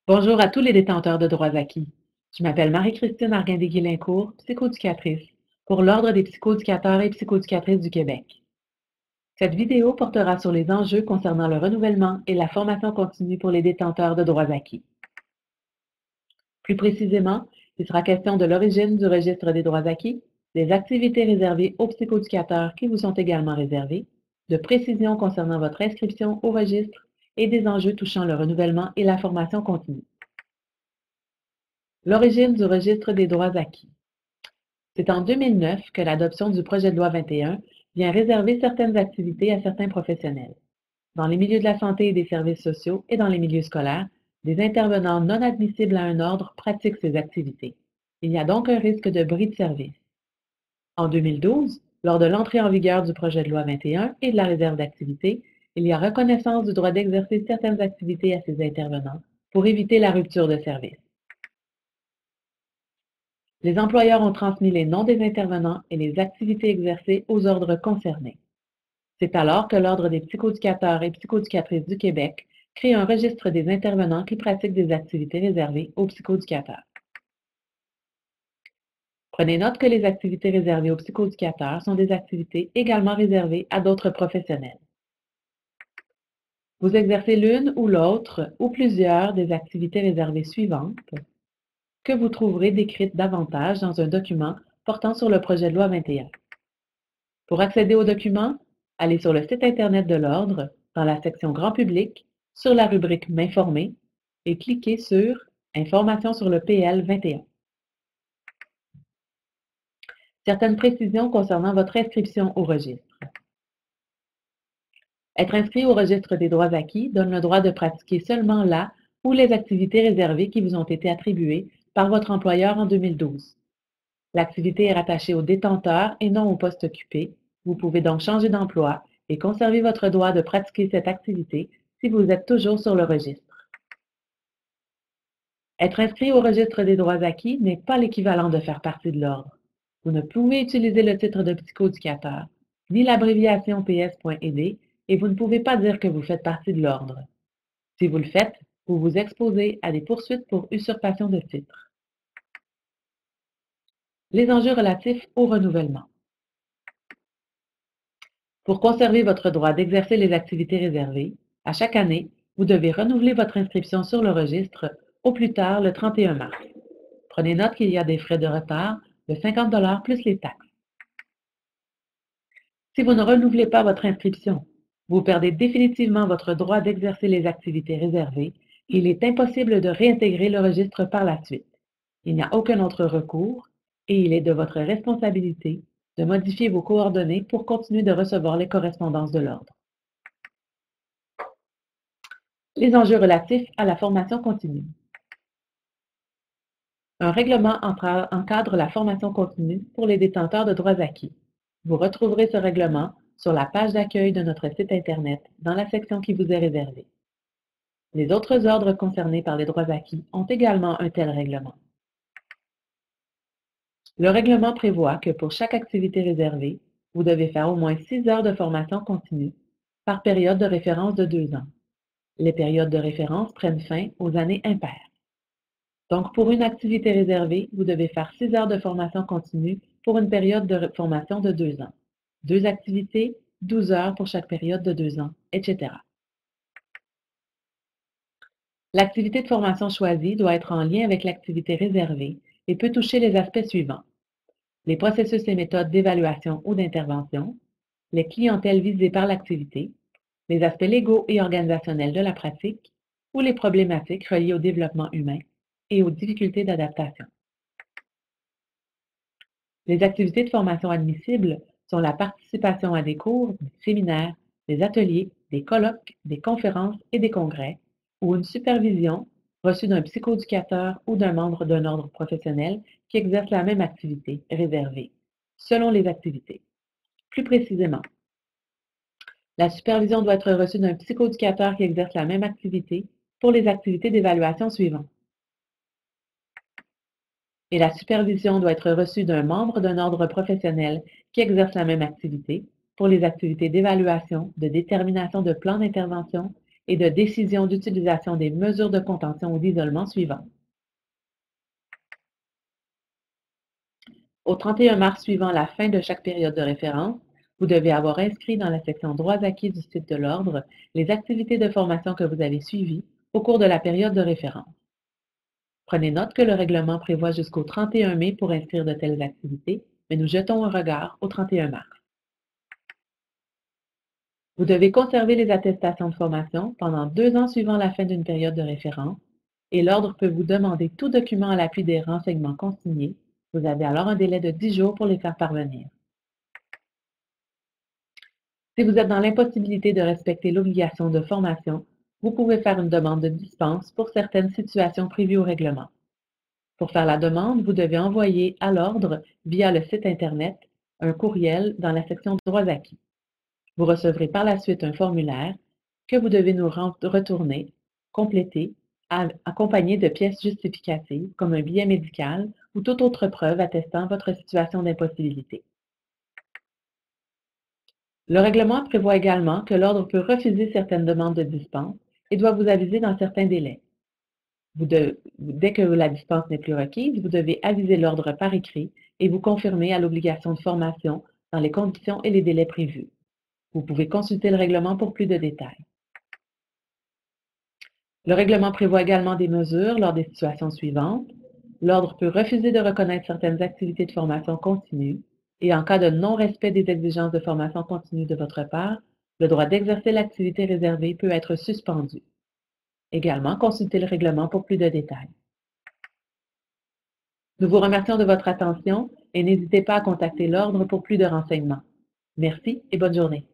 Bonjour à tous les détenteurs de droits acquis. Je m'appelle Marie-Christine Arguindé-Guilincourt, psychoéducatrice, pour l'Ordre des psychoéducateurs et psychoéducatrices du Québec. Cette vidéo portera sur les enjeux concernant le renouvellement et la formation continue pour les détenteurs de droits acquis. Plus précisément, il sera question de l'origine du registre des droits acquis, des activités réservées aux psychoéducateurs qui vous sont également réservées, de précisions concernant votre inscription au registre et des enjeux touchant le renouvellement et la formation continue. L'origine du registre des droits acquis. C'est en 2009 que l'adoption du projet de loi 21 vient réserver certaines activités à certains professionnels. Dans les milieux de la santé et des services sociaux et dans les milieux scolaires, des intervenants non admissibles à un ordre pratiquent ces activités. Il y a donc un risque de bris de service. En 2012, lors de l'entrée en vigueur du projet de loi 21 et de la réserve d'activités, il y a reconnaissance du droit d'exercer certaines activités à ces intervenants pour éviter la rupture de service. Les employeurs ont transmis les noms des intervenants et les activités exercées aux ordres concernés. C'est alors que l'Ordre des psychoéducateurs et psychoéducatrices du Québec crée un registre des intervenants qui pratiquent des activités réservées aux psychoéducateurs. Prenez note que les activités réservées aux psychoéducateurs sont des activités également réservées à d'autres professionnels. Vous exercez l'une ou l'autre ou plusieurs des activités réservées suivantes que vous trouverez décrites davantage dans un document portant sur le projet de loi 21. Pour accéder au document, allez sur le site Internet de l'Ordre, dans la section Grand public, sur la rubrique M'informer et cliquez sur Informations sur le PL 21. Certaines précisions concernant votre inscription au registre. Être inscrit au registre des droits acquis donne le droit de pratiquer seulement la ou les activités réservées qui vous ont été attribuées par votre employeur en 2012. L'activité est rattachée au détenteur et non au poste occupé. Vous pouvez donc changer d'emploi et conserver votre droit de pratiquer cette activité si vous êtes toujours sur le registre. Être inscrit au registre des droits acquis n'est pas l'équivalent de faire partie de l'Ordre. Vous ne pouvez utiliser le titre de psychoéducateur, ni l'abréviation ps.ed, et vous ne pouvez pas dire que vous faites partie de l'Ordre. Si vous le faites, vous vous exposez à des poursuites pour usurpation de titre. Les enjeux relatifs au renouvellement. Pour conserver votre droit d'exercer les activités réservées, à chaque année, vous devez renouveler votre inscription sur le registre au plus tard le 31 mars. Prenez note qu'il y a des frais de retard de 50 $ plus les taxes. Si vous ne renouvelez pas votre inscription, vous perdez définitivement votre droit d'exercer les activités réservées et il est impossible de réintégrer le registre par la suite. Il n'y a aucun autre recours et il est de votre responsabilité de modifier vos coordonnées pour continuer de recevoir les correspondances de l'Ordre. Les enjeux relatifs à la formation continue. Un règlement encadre la formation continue pour les détenteurs de droits acquis. Vous retrouverez ce règlement sur la page d'accueil de notre site Internet dans la section qui vous est réservée. Les autres ordres concernés par les droits acquis ont également un tel règlement. Le règlement prévoit que pour chaque activité réservée, vous devez faire au moins 6 heures de formation continue par période de référence de 2 ans. Les périodes de référence prennent fin aux années impaires. Donc, pour une activité réservée, vous devez faire 6 heures de formation continue pour une période de formation de 2 ans. 2 activités, 12 heures pour chaque période de 2 ans, etc. L'activité de formation choisie doit être en lien avec l'activité réservée et peut toucher les aspects suivants: les processus et méthodes d'évaluation ou d'intervention, les clientèles visées par l'activité, les aspects légaux et organisationnels de la pratique ou les problématiques reliées au développement humain et aux difficultés d'adaptation. Les activités de formation admissibles sont la participation à des cours, des séminaires, des ateliers, des colloques, des conférences et des congrès, ou une supervision reçue d'un psychoéducateur ou d'un membre d'un ordre professionnel qui exerce la même activité réservée, selon les activités. Plus précisément, la supervision doit être reçue d'un psychoéducateur qui exerce la même activité pour les activités d'évaluation suivantes. Et la supervision doit être reçue d'un membre d'un ordre professionnel qui exerce la même activité pour les activités d'évaluation, de détermination de plan d'intervention et de décision d'utilisation des mesures de contention ou d'isolement suivantes. Au 31 mars suivant la fin de chaque période de référence, vous devez avoir inscrit dans la section Droits acquis du site de l'Ordre les activités de formation que vous avez suivies au cours de la période de référence. Prenez note que le règlement prévoit jusqu'au 31 mai pour inscrire de telles activités, mais nous jetons un regard au 31 mars. Vous devez conserver les attestations de formation pendant 2 ans suivant la fin d'une période de référence et l'Ordre peut vous demander tout document à l'appui des renseignements consignés. Vous avez alors un délai de 10 jours pour les faire parvenir. Si vous êtes dans l'impossibilité de respecter l'obligation de formation, vous pouvez faire une demande de dispense pour certaines situations prévues au règlement. Pour faire la demande, vous devez envoyer à l'Ordre, via le site Internet, un courriel dans la section Droits acquis. Vous recevrez par la suite un formulaire que vous devez nous retourner, compléter, accompagné de pièces justificatives comme un billet médical ou toute autre preuve attestant votre situation d'impossibilité. Le règlement prévoit également que l'Ordre peut refuser certaines demandes de dispense et doit vous aviser dans certains délais. Dès que la dispense n'est plus requise, vous devez aviser l'Ordre par écrit et vous confirmer à l'obligation de formation dans les conditions et les délais prévus. Vous pouvez consulter le règlement pour plus de détails. Le règlement prévoit également des mesures lors des situations suivantes. L'Ordre peut refuser de reconnaître certaines activités de formation continue et en cas de non-respect des exigences de formation continue de votre part, le droit d'exercer l'activité réservée peut être suspendu. Également, consultez le règlement pour plus de détails. Nous vous remercions de votre attention et n'hésitez pas à contacter l'Ordre pour plus de renseignements. Merci et bonne journée.